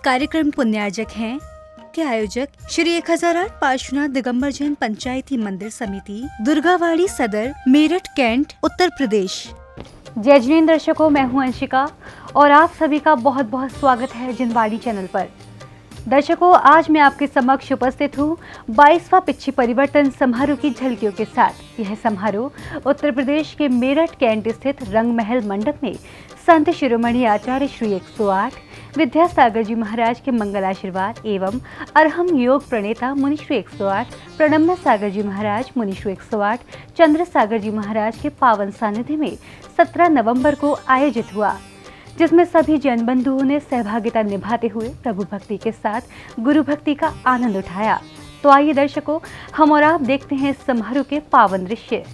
कार्यक्रम पुण्यार्जक हैं के आयोजक श्री 1008 पार्श्वनाथ दिगंबर जैन पंचायती मंदिर समिति, दुर्गावाड़ी सदर, मेरठ कैंट, उत्तर प्रदेश। जय जिनेंद्र दर्शकों, मैं हूं अंशिका और आप सभी का बहुत बहुत स्वागत है जिनवाणी चैनल पर। दर्शकों, आज मैं आपके समक्ष उपस्थित हूँ 22वां पिच्छी परिवर्तन समारोह की झलकियों के साथ। यह समारोह उत्तर प्रदेश के मेरठ कैंट स्थित रंग महल मंडप में संत शिरोमणि आचार्य श्री 108 विद्यासागर जी महाराज के मंगल आशीर्वाद एवं अरहम योग प्रणेता मुनि श्री 108 प्रणम्य सागर जी महाराज, मुनि श्री 108 चंद्र सागर जी महाराज के पावन सानिध्य में 17 नवंबर को आयोजित हुआ, जिसमें सभी जैन बंधुओं ने सहभागिता निभाते हुए प्रभु भक्ति के साथ गुरु भक्ति का आनंद उठाया। तो आइए दर्शकों, हम और आप देखते हैं इस समारोह के पावन दृश्य।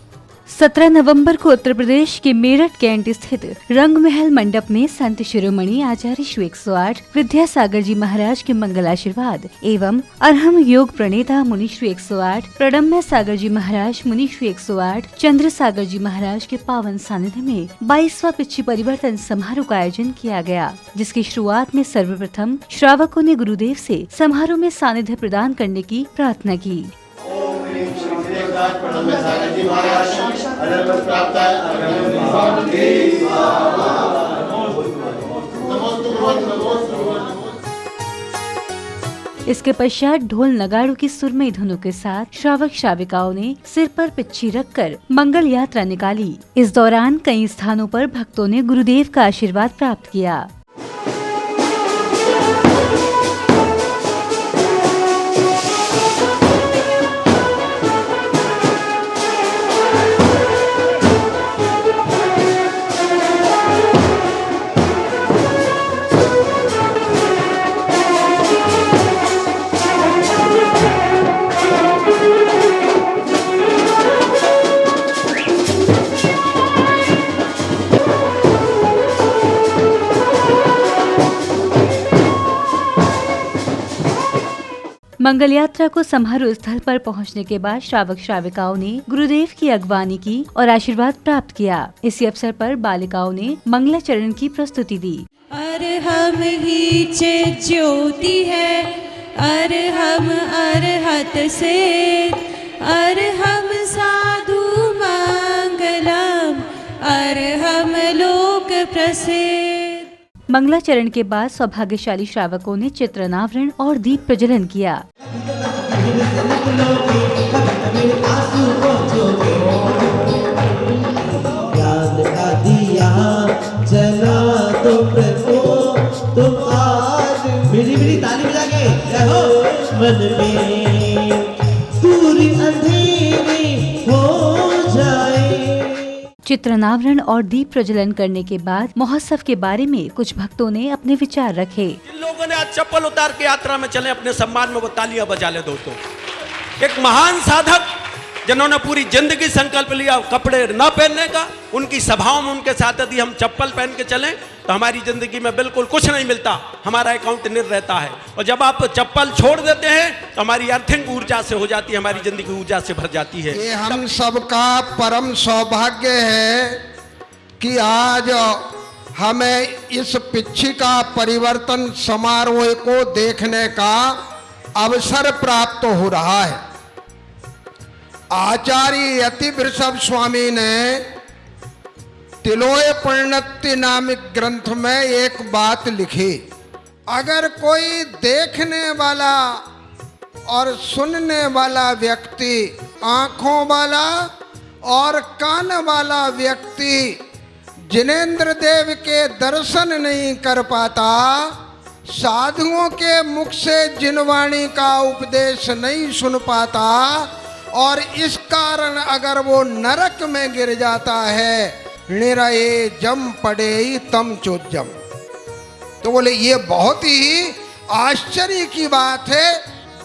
17 नवंबर को उत्तर प्रदेश के मेरठ कैंट स्थित रंग महल मंडप में संत शिरोमणि आचार्य श्री 108 विद्यासागर जी महाराज के मंगल आशीर्वाद एवं अरहम योग प्रणेता मुनि श्री 108 प्रणम्य सागर जी महाराज, मुनि श्री 108 चंद्र सागर जी महाराज के पावन सानिध्य में 22वां पिच्छी परिवर्तन समारोह का आयोजन किया गया, जिसकी शुरुआत में सर्वप्रथम श्रावकों ने गुरुदेव से समारोह में सानिध्य प्रदान करने की प्रार्थना की। इसके पश्चात ढोल नगाड़ों की सुरमई धुनों के साथ श्रावक श्राविकाओं ने सिर पर पिच्छी रखकर मंगल यात्रा निकाली। इस दौरान कई स्थानों पर भक्तों ने गुरुदेव का आशीर्वाद प्राप्त किया। मंगल यात्रा को समारोह स्थल पर पहुंचने के बाद श्रावक श्राविकाओं ने गुरुदेव की अगवानी की और आशीर्वाद प्राप्त किया। इसी अवसर पर बालिकाओं ने मंगलाचरण की प्रस्तुति दी। अरहम ही चित ज्योति है, अरहम अरहत से, अरहम साधु मंगलम, अरहम लोक प्रसिद्ध। मंगलाचरण के बाद सौभाग्यशाली श्रावकों ने चित्रनावरण और दीप प्रज्वलन किया। चित्रनावरण और दीप प्रज्वलन करने के बाद महोत्सव के बारे में कुछ भक्तों ने अपने विचार रखे। जिन लोगों ने आज चप्पल उतार के यात्रा में चले, अपने सम्मान में वो तालियां बजा ले दोस्तों। एक महान साधक जिन्होंने पूरी जिंदगी संकल्प लिया कपड़े न पहनने का, उनकी सभाओं में उनके साथ यदि हम चप्पल पहन के चलें तो हमारी जिंदगी में बिल्कुल कुछ नहीं मिलता, हमारा अकाउंट निर् रहता है। और जब आप चप्पल छोड़ देते हैं तो हमारी अर्थिंग ऊर्जा से हो जाती है, हमारी जिंदगी ऊर्जा से भर जाती है। ये हम सबका परम सौभाग्य है कि आज हमें इस पिच्छी का परिवर्तन समारोह को देखने का अवसर प्राप्त हो रहा है। आचार्य यति वृषभ स्वामी ने तिलोय परिणति नामक ग्रंथ में एक बात लिखी, अगर कोई देखने वाला और सुनने वाला व्यक्ति, आंखों वाला और कान वाला व्यक्ति जिनेंद्र देव के दर्शन नहीं कर पाता, साधुओं के मुख से जिनवाणी का उपदेश नहीं सुन पाता और इस कारण अगर वो नरक में गिर जाता है, निरये जम पड़े तम चोजम। तो बोले ये बहुत ही आश्चर्य की बात है,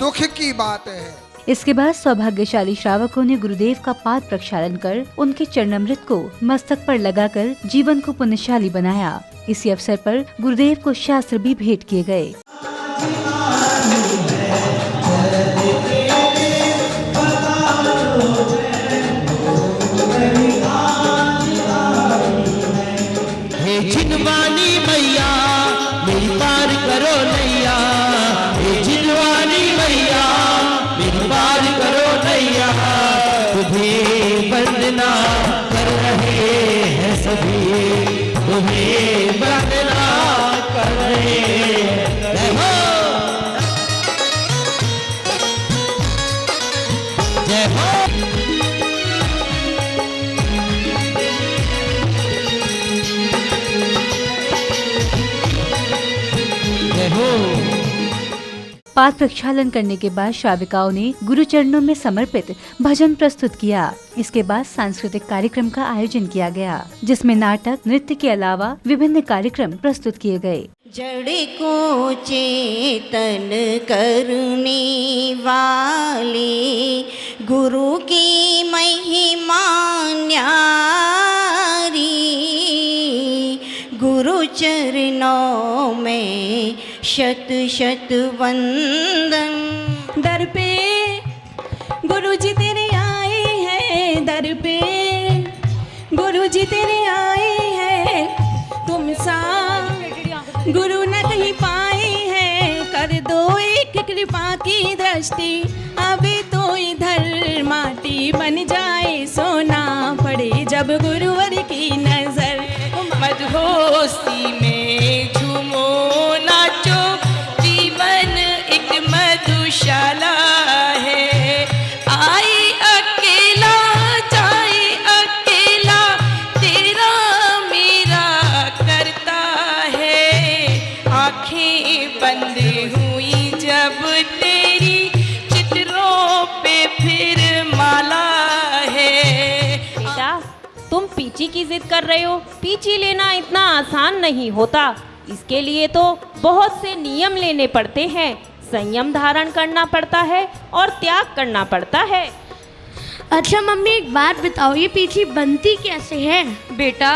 दुख की बात है। इसके बाद सौभाग्यशाली श्रावकों ने गुरुदेव का पाद प्रक्षालन कर उनके चरणामृत को मस्तक पर लगाकर जीवन को पुण्यशाली बनाया। इसी अवसर पर गुरुदेव को शास्त्र भी भेंट किए गए। जिनवानी मैया मेरी पार करो नैया, तुम्हें वंदना कर रहे हैं सभी, तुम्हें वंदना कर रहे हैं। जय हो, जय हो। जय हो। पाद प्रक्षालन करने के बाद श्राविकाओं ने गुरु चरणों में समर्पित भजन प्रस्तुत किया। इसके बाद सांस्कृतिक कार्यक्रम का आयोजन किया गया, जिसमें नाटक, नृत्य के अलावा विभिन्न कार्यक्रम प्रस्तुत किए गए। जड़ को चेतन करने वाले गुरु की महिमा न्यारी, गुरु चरणों में शत शत वंदन। दर पे गुरु जी तेरे आए हैं, दर पे गुरु जी तेरे आए हैं, तुम सा गुरु न कहीं पाए हैं, कर दो एक कृपा की दृष्टि, अभी तो इधर माटी बन जाए, सोना पड़े जब गुरुवर की नजर। मदहोशी में झूमो नाचो, जीवन एक मधुशाला है, आई अकेला जाए अकेला, तेरा मेरा करता है, आंखें बंद हुई जब तेरी चित्रों पे फिर माला है। बेटा, तुम पीची की जिद कर रहे हो। पीची लेना इतना आसान नहीं होता, इसके लिए तो बहुत से नियम लेने पड़ते हैं, संयम धारण करना पड़ता है और त्याग करना पड़ता है। अच्छा मम्मी, एक बात बताओ, ये पीछी बनती कैसे है? बेटा,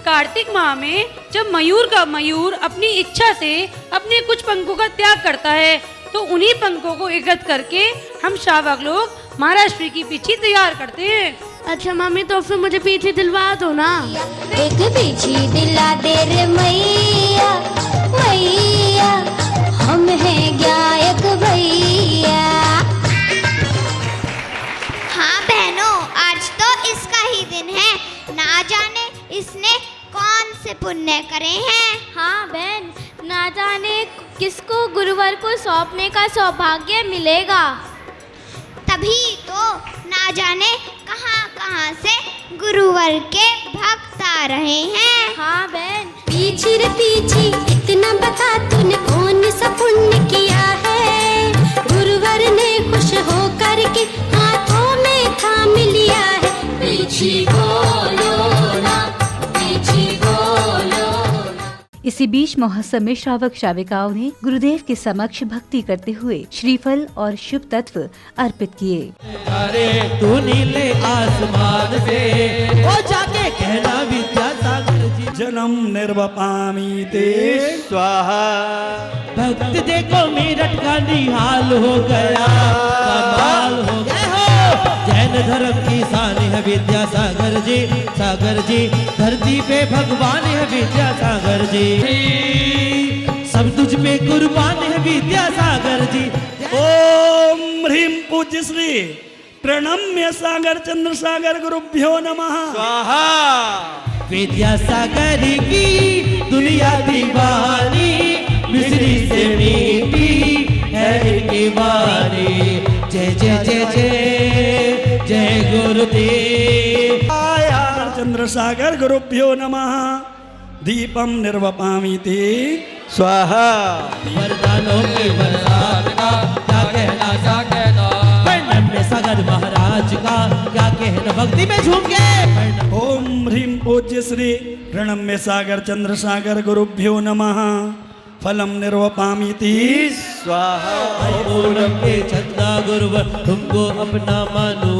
कार्तिक माह में जब मयूर अपनी इच्छा से अपने कुछ पंखों का त्याग करता है, तो उन्हीं पंखों को एकत्र करके हम श्रावक लोग महाराष्ट्र की पीछी तैयार करते हैं। अच्छा मम्मी, तो फिर मुझे पीछी दिलवा दो ना। एक पीछी दिला दे रे मैया, मैया हम हैं गायक भैया। हाँ बहनों, आज तो इसका ही दिन है, ना जाने इसने कौन से पुण्य करे हैं। हाँ बहन, ना जाने किसको गुरुवर को सौंपने का सौभाग्य मिलेगा। तभी तो ना जाने कहाँ कहाँ से गुरुवर के भक्त आ रहे हैं। हाँ बहन। पीछी रे पीछी, इतना बता तूने कौन सा पुण्य किया है, गुरुवर ने खुश होकर के हाथों में थाम लिया है। पीछी बोलो ना, पीछी बोलो ना। इसी बीच महोत्सव में श्रावक श्राविकाओं ने गुरुदेव के समक्ष भक्ति करते हुए श्रीफल और शुभ तत्व अर्पित किए। अरे तू नीले आसमान से ओ जाके कहना विद्यासागर जी, जन्म निर्वपामी ते स्वाहा। भक्त देखो मेरठ का निहाल हो गया, कमाल हो गया। जैन धर्म की शान है विद्यासागर जी, सागर जी, धरती पे भगवान है विद्यासागर जी, सब तुझ पे कुर्बान है विद्यासागर जी। ओम ह्रीम पूज्य श्री प्रणम्य सागर चंद्र सागर गुरुभ्यो नमः स्वाहा। विद्यासागर की दुनिया दीवानी, मिश्री से मीठी है इनकी वाणी। जय जय जय जय जय गुरुदेव। चंद्र सागर गुरुभ्यो नमः। दीपम निर्वपामि ते स्वाहा। वरदानों के वरदान का क्या कहना, क्या कहना, प्रणम्य सागर महाराज का क्या कहना, भक्ति में झूम के। ओम ह्रीम पूज्य श्री प्रणम्य सागर चंद्र सागर गुरुभ्यो नमः। फलम निर्वपामि ते स्वाहा। पूर्णम के चंदा गुरुवर तुमको अपना मानो,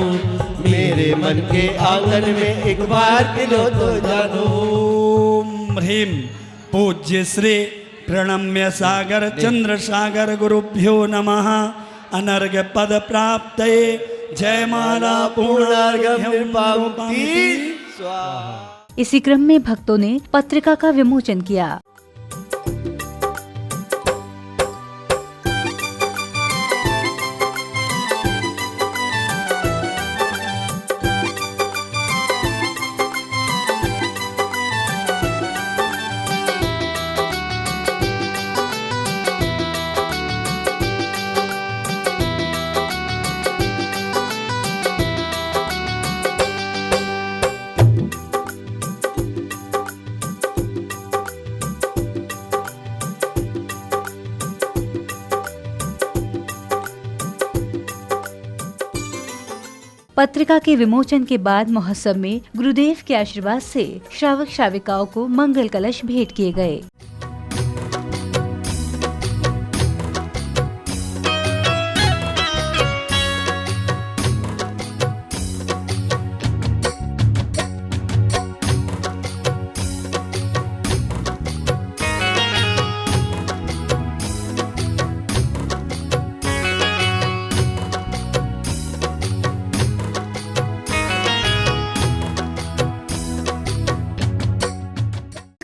मेरे मन के आंगन में एक बार किलो तो जानो। ओम ह्रीम पूज्य श्री प्रणम्य सागर चंद्र सागर गुरुभ्यो नमः। अनर्घ्य पद प्राप्तये जयमाला पूर्णार्घ्यं पावती स्वाहा। इसी क्रम में भक्तों ने पत्रिका का विमोचन किया। पत्रिका के विमोचन के बाद महोत्सव में गुरुदेव के आशीर्वाद से श्रावक श्राविकाओं को मंगल कलश भेंट किए गए।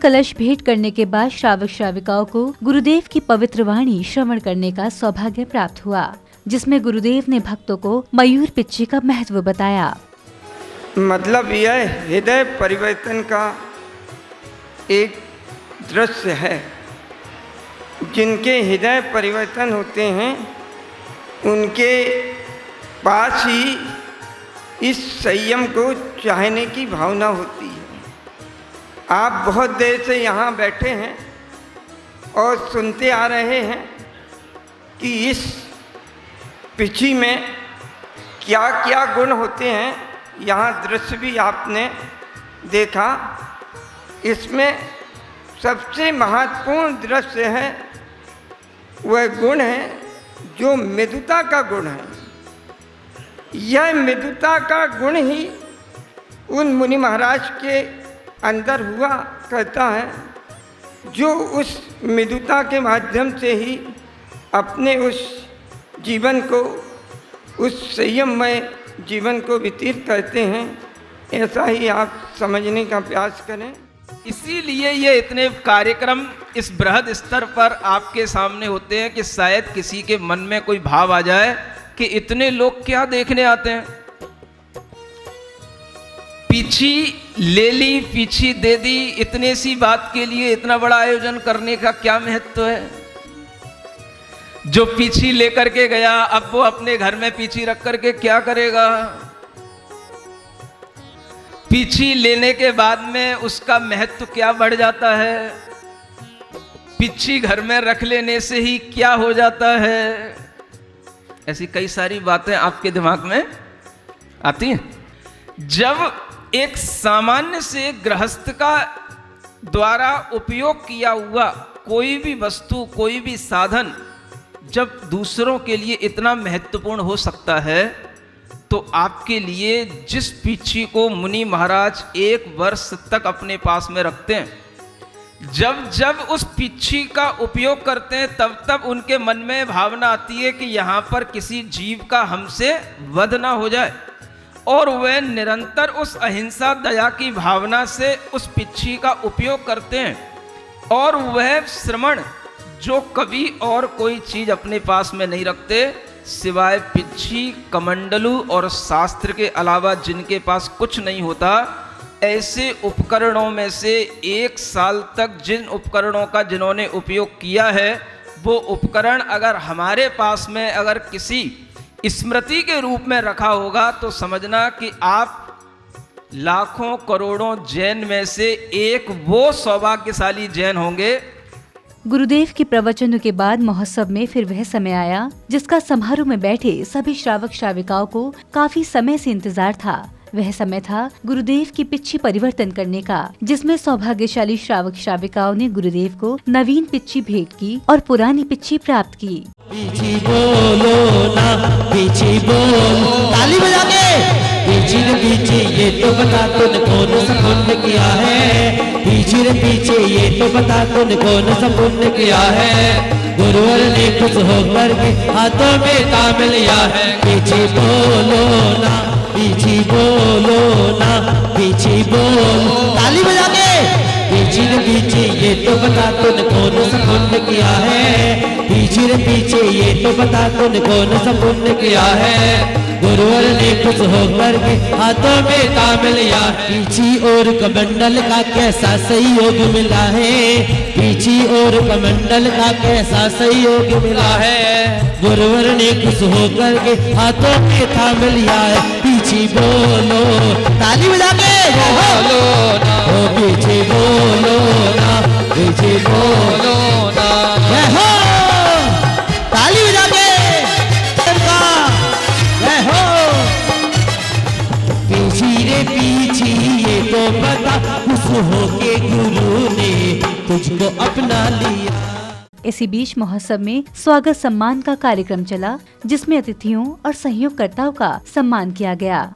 कलश भेंट करने के बाद श्रावक श्राविकाओं को गुरुदेव की पवित्र वाणी श्रवण करने का सौभाग्य प्राप्त हुआ, जिसमें गुरुदेव ने भक्तों को मयूर पिच्ची का महत्व बताया। मतलब यह हृदय परिवर्तन का एक दृश्य है। जिनके हृदय परिवर्तन होते हैं उनके पास ही इस संयम को चाहने की भावना होती है। आप बहुत देर से यहाँ बैठे हैं और सुनते आ रहे हैं कि इस पिछी में क्या क्या गुण होते हैं। यहाँ दृश्य भी आपने देखा। इसमें सबसे महत्वपूर्ण दृश्य है वह गुण है जो मृदुता का गुण है। यह मृदुता का गुण ही उन मुनि महाराज के अंदर हुआ करता है, जो उस मृदुता के माध्यम से ही अपने उस जीवन को, उस संयममय जीवन को व्यतीत करते हैं। ऐसा ही आप समझने का प्रयास करें। इसीलिए ये इतने कार्यक्रम इस बृहद स्तर पर आपके सामने होते हैं कि शायद किसी के मन में कोई भाव आ जाए कि इतने लोग क्या देखने आते हैं। पीछी ले ली, पीछी दे दी, इतने सी बात के लिए इतना बड़ा आयोजन करने का क्या महत्व है। जो पीछी लेकर के गया अब वो अपने घर में पीछी रख करके क्या करेगा। पीछी लेने के बाद में उसका महत्व क्या बढ़ जाता है। पीछी घर में रख लेने से ही क्या हो जाता है। ऐसी कई सारी बातें आपके दिमाग में आती हैं। जब एक सामान्य से गृहस्थ का द्वारा उपयोग किया हुआ कोई भी वस्तु, कोई भी साधन जब दूसरों के लिए इतना महत्वपूर्ण हो सकता है, तो आपके लिए जिस पीछी को मुनि महाराज 1 वर्ष तक अपने पास में रखते हैं, जब जब उस पीछी का उपयोग करते हैं तब तब उनके मन में भावना आती है कि यहाँ पर किसी जीव का हमसे वध ना हो जाए, और वह निरंतर उस अहिंसा दया की भावना से उस पिच्छी का उपयोग करते हैं। और वह श्रमण जो कभी और कोई चीज अपने पास में नहीं रखते सिवाय पिच्छी, कमंडलू और शास्त्र के अलावा जिनके पास कुछ नहीं होता, ऐसे उपकरणों में से 1 साल तक जिन उपकरणों का जिन्होंने उपयोग किया है, वो उपकरण अगर हमारे पास में अगर किसी स्मृति के रूप में रखा होगा तो समझना कि आप लाखों करोड़ों जैन में से एक वो सौभाग्यशाली जैन होंगे। गुरुदेव के प्रवचनों के बाद महोत्सव में फिर वह समय आया जिसका समारोह में बैठे सभी श्रावक श्राविकाओं को काफी समय से इंतजार था। वह समय था गुरुदेव की पिच्छी परिवर्तन करने का, जिसमें सौभाग्यशाली श्रावक श्राविकाओं ने गुरुदेव को नवीन पिच्छी भेंट की और पुरानी पिच्छी प्राप्त की। पीछी बोलो ना, पीछी बोलो, ताली बजा के। पीछी रे पीछे ये तो बता तूने कौन सा पुण्य किया है। पीछी रे पीछे ये तो बता तूने कौन सा पुण्य किया है। गुरुवर ने खुश होकर के हाथों में काम लिया है। पीछी बोलो ना, पीछी बोलो ना, पीछी बोलो, ताली बजा के। पीछे रे पीछे ये तो बता तूने कौन सा पुण्य किया है। पीछे रे पीछे ये तो बता तूने कौन सा पुण्य किया है। गुरुवर ने खुश होकर के हाथों में काम लिया है। पीछी और कमंडल का कैसा सहयोग मिला है। पीछी और कमंडल का कैसा सहयोग मिला है। गुरुवर ने खुश होकर के हाथों में थाम लिया है। पीछी बोलो, ताली बजा के बोलो ना, ओ पीछे बोलो ना, पीछे बोलो ना, जय हो, ताली बजा के, जय हो। तो बता, खुश होके गुरु ने तुझको अपना लिया। इसी बीच महोत्सव में स्वागत सम्मान का कार्यक्रम चला, जिसमें अतिथियों और सहयोगकर्ताओं का सम्मान किया गया।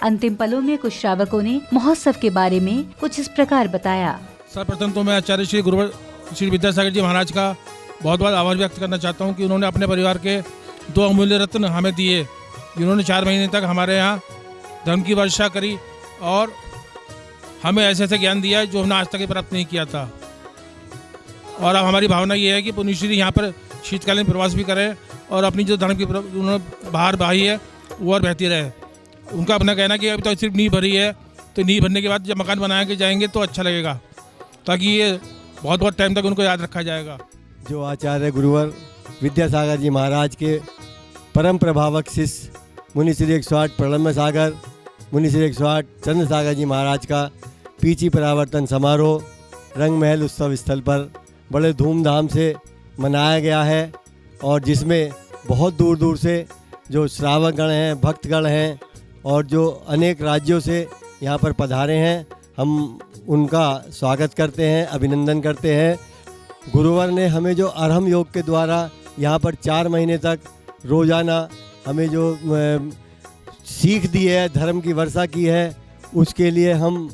अंतिम पलों में कुछ श्रावकों ने महोत्सव के बारे में कुछ इस प्रकार बताया। सर्वप्रथम तो मैं आचार्य श्री गुरुवर श्री विद्यासागर जी महाराज का बहुत बहुत आभार व्यक्त करना चाहता हूँ कि उन्होंने अपने परिवार के 2 अमूल्य रत्न हमें दिए, जिन्होंने 4 महीने तक हमारे यहाँ धर्म की वर्षा करी और हमें ऐसे ऐसे ज्ञान दिया है जो हमने आज तक प्राप्त नहीं किया था। और अब हमारी भावना ये है कि पुण्यश्री यहाँ पर शीतकालीन प्रवास भी करें और अपनी जो धर्म की उन्होंने बाहर बहाई है वो और बहती रहे। उनका अपना कहना कि अभी तो सिर्फ नींव भरी है, तो नींव भरने के बाद जब मकान बना के जाएंगे तो अच्छा लगेगा, ताकि ये बहुत बहुत टाइम तक उनको याद रखा जाएगा। जो आचार्य गुरुवर विद्यासागर जी महाराज के परम प्रभावक शिष्य मुनि श्री 108 प्रणम्य सागर, मुनि श्री 108 चंद्र सागर जी महाराज का पीची परावर्तन समारोह रंग महल उत्सव स्थल पर बड़े धूमधाम से मनाया गया है, और जिसमें बहुत दूर दूर से जो श्रावकगण हैं, भक्तगण हैं और जो अनेक राज्यों से यहाँ पर पधारे हैं, हम उनका स्वागत करते हैं, अभिनंदन करते हैं। गुरुवर ने हमें जो अरहम योग के द्वारा यहाँ पर 4 महीने तक रोज़ाना हमें जो सीख दी है, धर्म की वर्षा की है, उसके लिए हम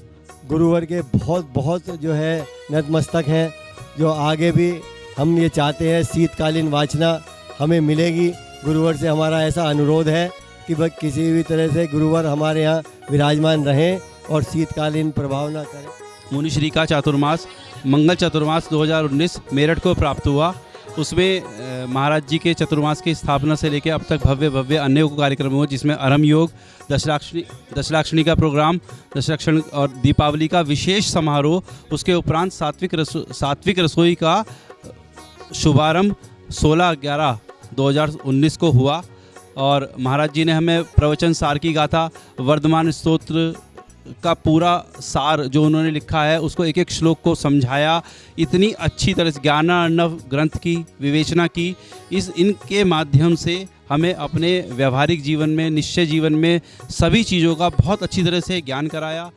गुरुवर के बहुत बहुत जो है नतमस्तक हैं। जो आगे भी हम ये चाहते हैं शीतकालीन वाचना हमें मिलेगी। गुरुवर से हमारा ऐसा अनुरोध है कि वह किसी भी तरह से गुरुवर हमारे यहाँ विराजमान रहें और शीतकालीन प्रभाव न करें। मुनिश्री का चातुर्मास मंगल चातुर्मास 2019 मेरठ को प्राप्त हुआ। उसमें महाराज जी के चतुर्मास की स्थापना से लेकर अब तक भव्य भव्य अनेक कार्यक्रम हुए, जिसमें आरंभ योग, दशलाक्षणी का प्रोग्राम, दशलाक्षण और दीपावली का विशेष समारोह, उसके उपरांत सात्विक रसोई का शुभारंभ 16/11/2019 को हुआ। और महाराज जी ने हमें प्रवचन सार की गाथा, वर्धमान स्तोत्र का पूरा सार जो उन्होंने लिखा है उसको एक एक श्लोक को समझाया। इतनी अच्छी तरह से ज्ञानार्णव ग्रंथ की विवेचना की। इनके माध्यम से हमें अपने व्यवहारिक जीवन में, निश्चय जीवन में सभी चीज़ों का बहुत अच्छी तरह से ज्ञान कराया।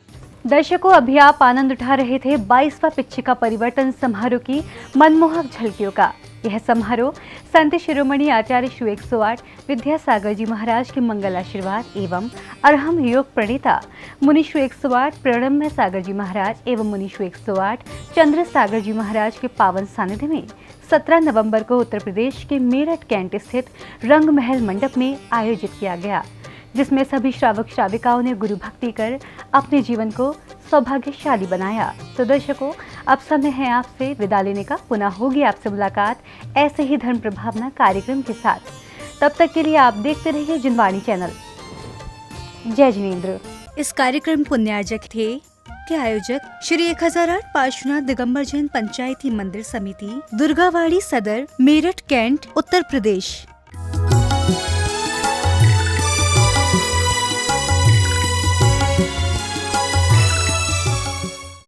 दर्शकों, अभी आप आनंद उठा रहे थे 22वां पिच्छिका परिवर्तन समारोह की मनमोहक झलकियों का। यह समारोह संत शिरोमणि आचार्य श्री 108 विद्यासागर जी महाराज के मंगल आशीर्वाद एवं अरहम योग प्रणेता मुनि श्री 108 प्रणम्य सागर जी महाराज एवं मुनि श्री 108 चंद्र सागर जी महाराज के पावन सानिध्य में 17 नवंबर को उत्तर प्रदेश के मेरठ कैंट स्थित रंग महल मंडप में आयोजित किया गया, जिसमें सभी श्रावक श्राविकाओं ने गुरु भक्ति कर अपने जीवन को सौभाग्यशाली बनाया। तो दर्शकों, अब समय है आपसे विदा लेने का। पुनः होगी आपसे मुलाकात ऐसे ही धर्म प्रभावना कार्यक्रम के साथ। तब तक के लिए आप देखते रहिए जिनवाणी चैनल। जय जिनेंद्र। इस कार्यक्रम पुण्यार्जक थे के आयोजक श्री 1008 पार्श्वनाथ दिगंबर जैन पंचायती मंदिर समिति, दुर्गावाड़ी सदर, मेरठ कैंट, उत्तर प्रदेश।